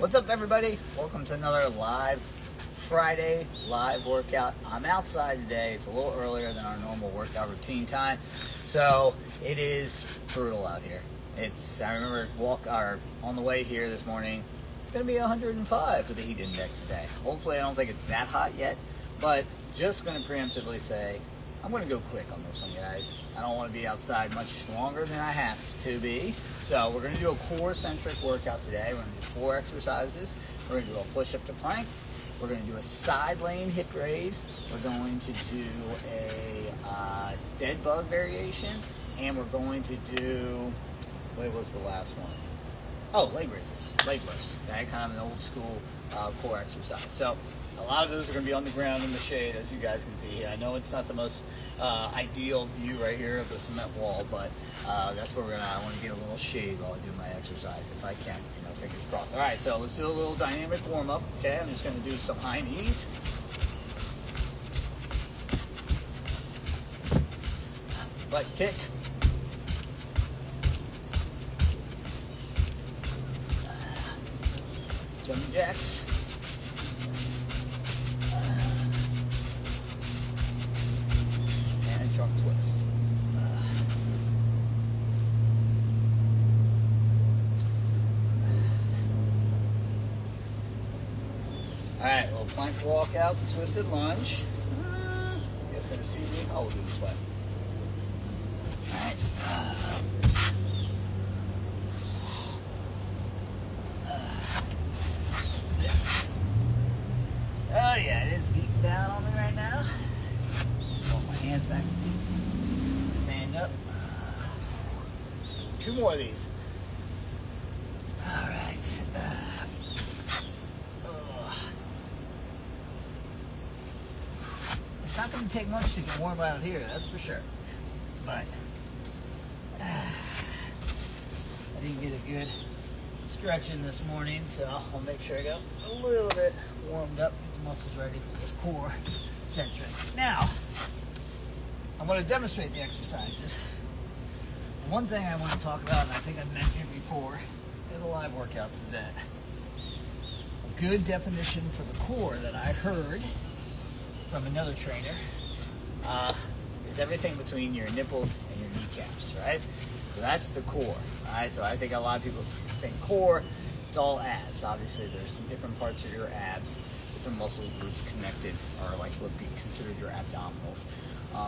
What's up, everybody? Welcome to another live Friday live workout. I'm outside today. It's a little earlier than our normal workout routine time, so it is brutal out here. I remember on the way here this morning. It's going to be 105 for the heat index today. Hopefully, I don't think it's that hot yet, but just going to preemptively say I'm going to go quick on this one, guys. I don't want to be outside much longer than I have to be. So we're going to do a core-centric workout today. We're going to do 4 exercises. We're going to do a push-up to plank. We're going to do a side lane hip raise. We're going to do a dead bug variation. And we're going to do, what was the last one? Oh, leg raises, leg lifts. Okay, kind of an old school core exercise. So a lot of those are going to be on the ground in the shade, as you guys can see here. I know it's not the most ideal view right here of the cement wall, but that's where I want to get a little shade while I do my exercise, if I can. Fingers crossed. All right, so let's do a little dynamic warm up. Okay, I'm just going to do some high knees. Butt kick. Jumping jacks. And truck twist. Alright, little plank walk out to twisted lunge. You guys gonna see me? Oh, we'll do this way. Alright. Oh yeah, it is beating down on me right now. Hold my hands back to feet. Stand up. 2 more of these. Alright. It's not going to take much to get warm out here, that's for sure. But I didn't get a good stretch in this morning, so I'll make sure I got a little bit warmed up, get the muscles ready for this core centric. Now, I'm going to demonstrate the exercises. One thing I want to talk about, and I think I've mentioned before in the live workouts, is that a good definition for the core that I heard from another trainer is everything between your nipples and your kneecaps, right? So that's the core, right? So I think a lot of people think core, it's all abs. Obviously, there's different parts of your abs, different muscle groups connected, or like what would be considered your abdominals.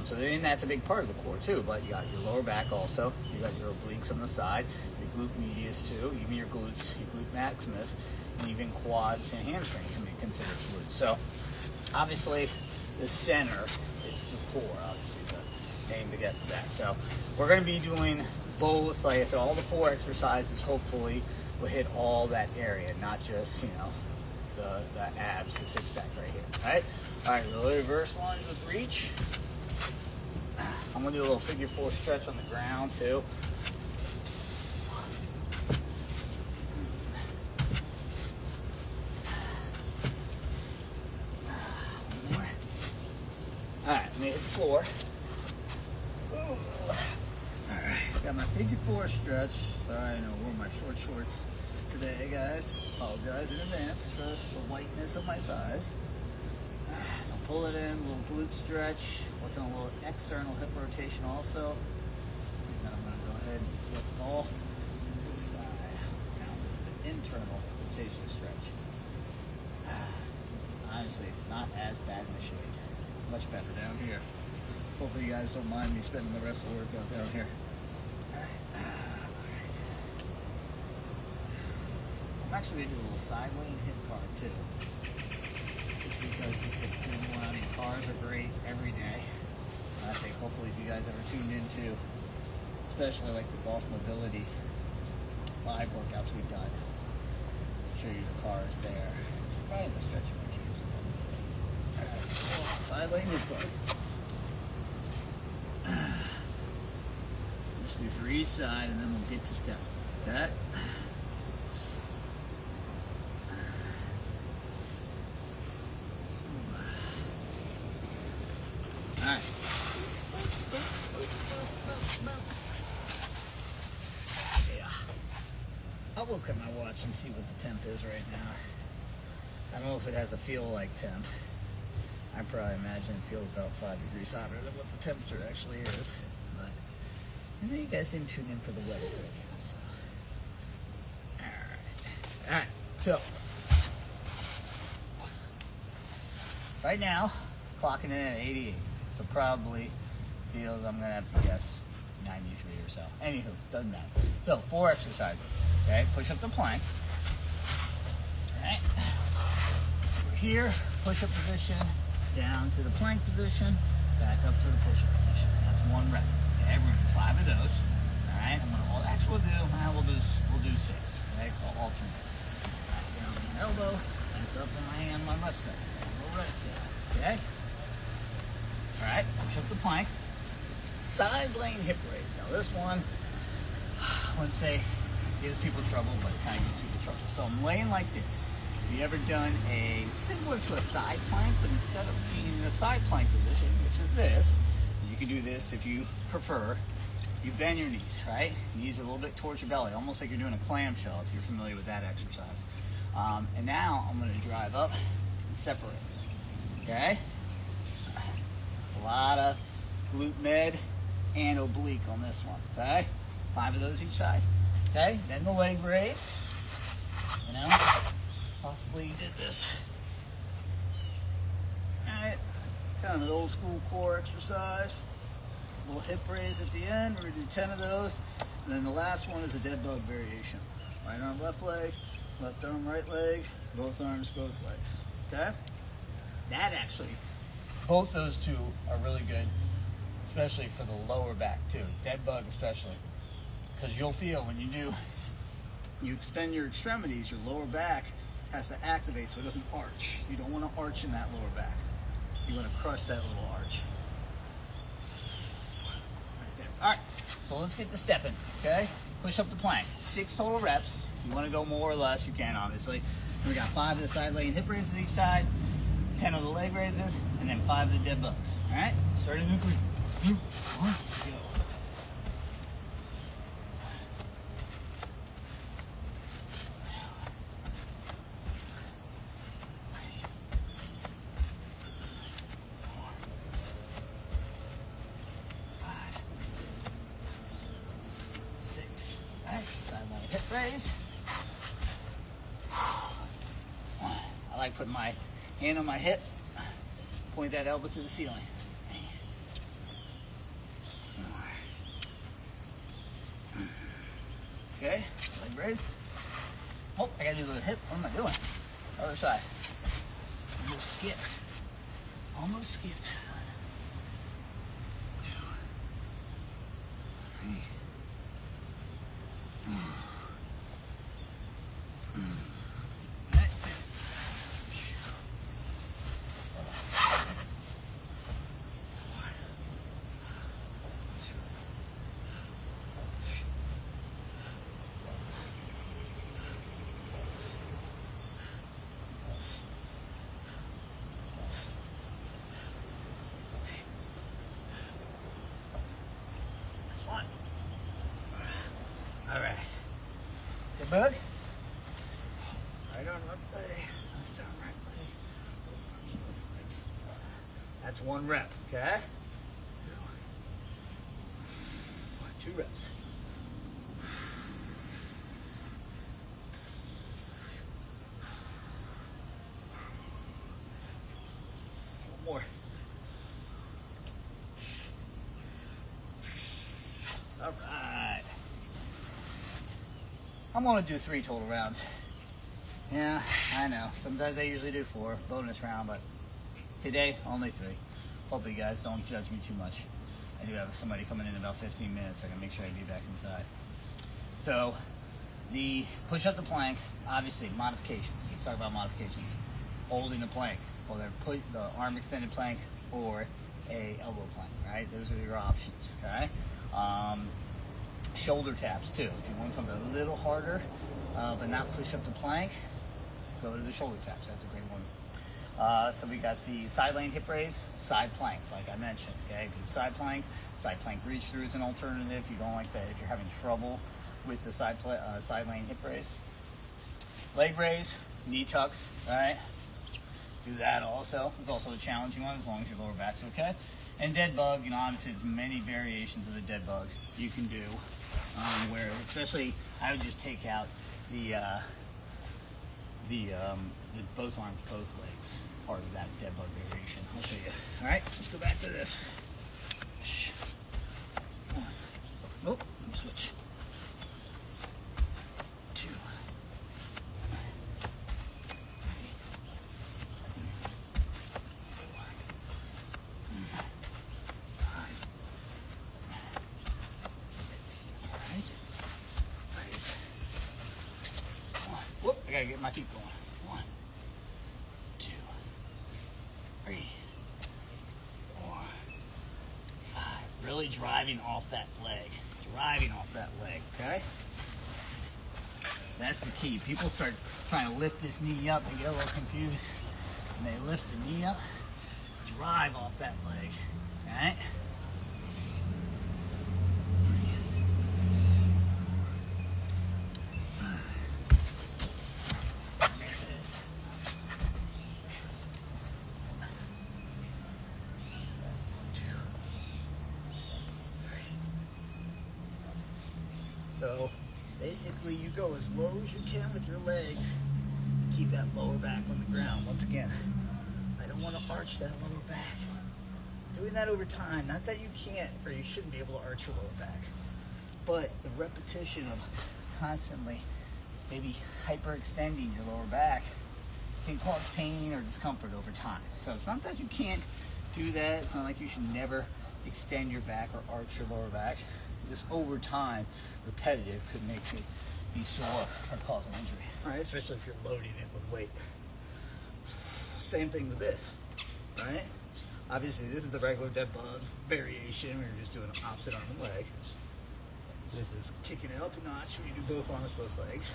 So then that's a big part of the core too, but you got your lower back also, you got your obliques on the side, your glute medius too, even your glutes, your glute maximus, and even quads and hamstring can be considered glutes. So obviously, the center is the core, obviously, the name begets that. So we're going to be doing both, like I said, all the 4 exercises hopefully will hit all that area, not just, the abs, the 6-pack right here, right? All right, we'll reverse lunge with reach. I'm going to do a little figure 4 stretch on the ground too. Alright, let me hit the floor. Alright, got my figure 4 stretch. Sorry, I wore my short shorts today, guys. Apologize in advance for the whiteness of my thighs. So pull it in, a little glute stretch, working on a little external hip rotation also. And then I'm going to go ahead and slip it all to the side. Now this is an internal rotation stretch. Honestly, it's not as bad in the shade. Much better down here. Hopefully you guys don't mind me spending the rest of the workout down here. Alright. I'm actually going to do a little side lane hip card too. Just because this is a good one. I mean, cars are great every day. And I think hopefully if you guys ever tuned into, especially like the golf mobility live workouts we've done, I'll show you the cars there. Probably in the stretching routines. Side lane hip card. Just do 3 each side and then we'll get to step. Okay? Alright. Yeah. I'll look at my watch. watch and see what the temp is right now. I don't know if it has a feel like temp. I probably imagine it feels about 5 degrees hotter than what the temperature actually is. But I know you guys didn't tune in for the weather forecast. So. Alright. So right now, clocking in at 88. So probably feels, I'm gonna have to guess, 93 or so. Anywho, doesn't matter. So 4 exercises. Okay, push up the plank. Alright. So we're here, push up position, down to the plank position, back up to the push up position. That's 1 rep. Okay, we're gonna do 5 of those. Alright, we'll do 6. Okay, so I'll alternate. Alright, down on my elbow, back up on my hand on my left side, elbow right side. Okay? Alright, push up the plank. Side laying hip raise. Now this one, I wouldn't say gives people trouble, but it kind of gives people trouble. So I'm laying like this. Have you ever done a similar to a side plank, but instead of being in the side plank position, which is this, you can do this if you prefer. You bend your knees, right? Knees are a little bit towards your belly, almost like you're doing a clamshell if you're familiar with that exercise. And now I'm going to drive up and separate. Okay? A lot of glute med and oblique on this one. Okay? 5 of those each side. Okay? Then the leg raise. You know? Possibly you did this. Alright. Kind of an old school core exercise. A little hip raise at the end. We're going to do 10 of those. And then the last one is a dead bug variation. Right arm, left leg. Left arm, right leg. Both arms, both legs. Okay? That actually, both those two are really good, especially for the lower back too. Dead bug especially. Because you'll feel when you extend your extremities, your lower back has to activate so it doesn't arch. You don't want to arch in that lower back. You want to crush that little arch. Right there. All right, so let's get to stepping, okay? Push up the plank. 6 total reps. If you want to go more or less, you can, obviously. We got 5 of the side leg and hip raises each side, 10 of the leg raises, and then 5 of the dead bugs. All right? Starting in 3, 2, 1, go. Raise. I like putting my hand on my hip, point that elbow to the ceiling. Okay, leg raise. Oh, I gotta do the hip. What am I doing? Other side. Almost skipped. Almost skipped. All right. Good bug. Right arm, left leg. Left arm, right leg. Both arms, both legs. That's 1 rep, okay? 2 reps. One more. All right. I'm going to do 3 total rounds. Yeah, I know. Sometimes I usually do 4, bonus round, but today, only 3. Hope you guys don't judge me too much. I do have somebody coming in about 15 minutes. So I can make sure I be back inside. So, the push up the plank, obviously, modifications. Let's talk about modifications. Holding the plank, whether put the arm extended plank or a elbow plank, right? Those are your options, okay? Shoulder taps too. If you want something a little harder, but not push up the plank, go to the shoulder taps. That's a great one. So we got the side lane hip raise, side plank, like I mentioned. Okay, good side plank reach through is an alternative. If you don't like that, if you're having trouble with the side lane hip raise. leg raise, knee tucks, all right? Do that also. It's also a challenging one as long as your lower back's okay. And dead bug, you know, obviously there's many variations of the dead bug you can do. Where especially, I would just take out the both arms, both legs part of that dead bug variation. I'll show you. All right, let's go back to this. One. Oh, let me switch. Two. I gotta get my feet going. 1, 2, 3, 4, 5. Really driving off that leg. Okay? That's the key. People start trying to lift this knee up and get a little confused. And they lift the knee up, drive off that leg. Alright? So basically you go as low as you can with your legs and keep that lower back on the ground. Once again, I don't want to arch that lower back. Doing that over time, not that you can't or you shouldn't be able to arch your lower back, but the repetition of constantly maybe hyperextending your lower back can cause pain or discomfort over time. So it's not that you can't do that. It's not like you should never extend your back or arch your lower back. Just over time, repetitive could make it be sore or cause an injury. All right, especially if you're loading it with weight. Same thing with this, right? Obviously, this is the regular dead bug variation. We're just doing an opposite arm and leg. This is kicking it up a notch when you do both arms, both legs.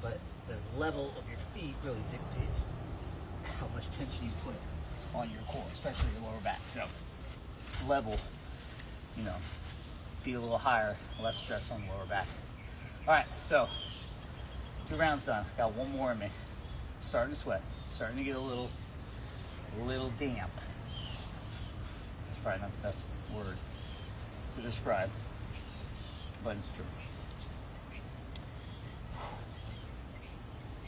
But the level of your feet really dictates how much tension you put on your core, especially your lower back. So level, you know, be a little higher, less stress on the lower back. All right, so 2 rounds done. Got one more in me. Starting to sweat, starting to get a little damp. It's probably not the best word to describe, but it's true.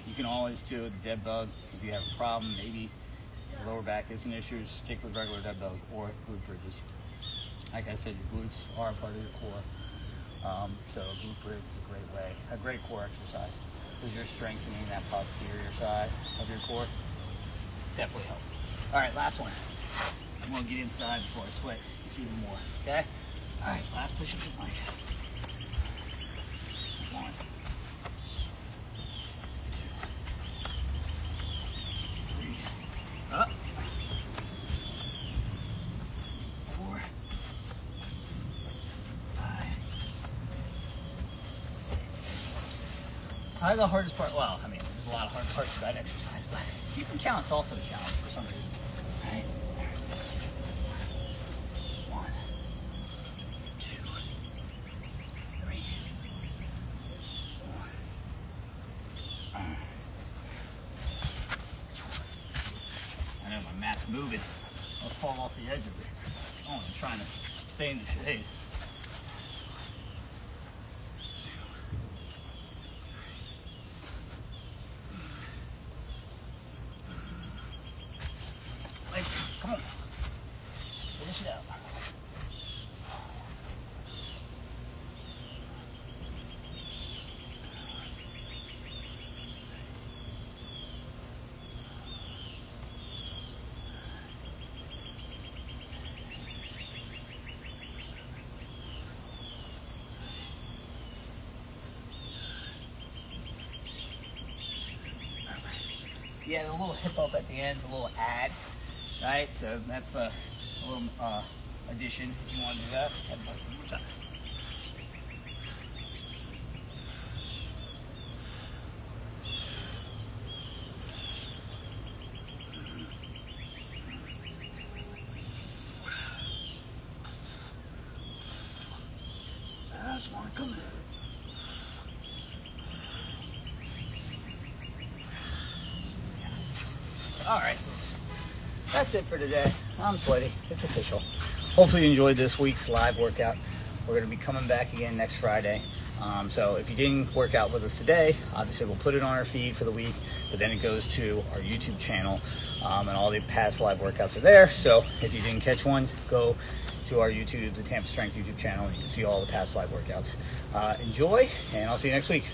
You can always do a dead bug if you have a problem. Maybe your lower back is an issue. Just stick with regular dead bug or glute bridges. Like I said, your glutes are a part of your core. So a glute bridge is a great way, a great core exercise, because you're strengthening that posterior side of your core. Definitely helpful. All right, last one. I'm gonna get inside before I sweat. It's even more. Okay. All right, last push of the plank. 1, 2, 3. Up. 4, 5, 6. Probably the hardest part. Well, I mean, there's a lot of hard parts of that exercise, but you can count. It's also a challenge for some reason. All right. 1, 2, 3, 4. I know my mat's moving. I'll fall off the edge of it. Oh, I'm trying to stay in the shade. Like, come on. Let's finish it out. Yeah, the little hip up at the end is a little add, right? So that's a little addition if you want to do that. One more time. Last one. All right, folks. That's it for today. I'm sweaty. It's official. Hopefully you enjoyed this week's live workout. We're going to be coming back again next Friday. So if you didn't work out with us today, obviously we'll put it on our feed for the week, but then it goes to our YouTube channel, and all the past live workouts are there. So if you didn't catch one, go to our YouTube, the Tampa Strength YouTube channel, and you can see all the past live workouts. Enjoy, and I'll see you next week.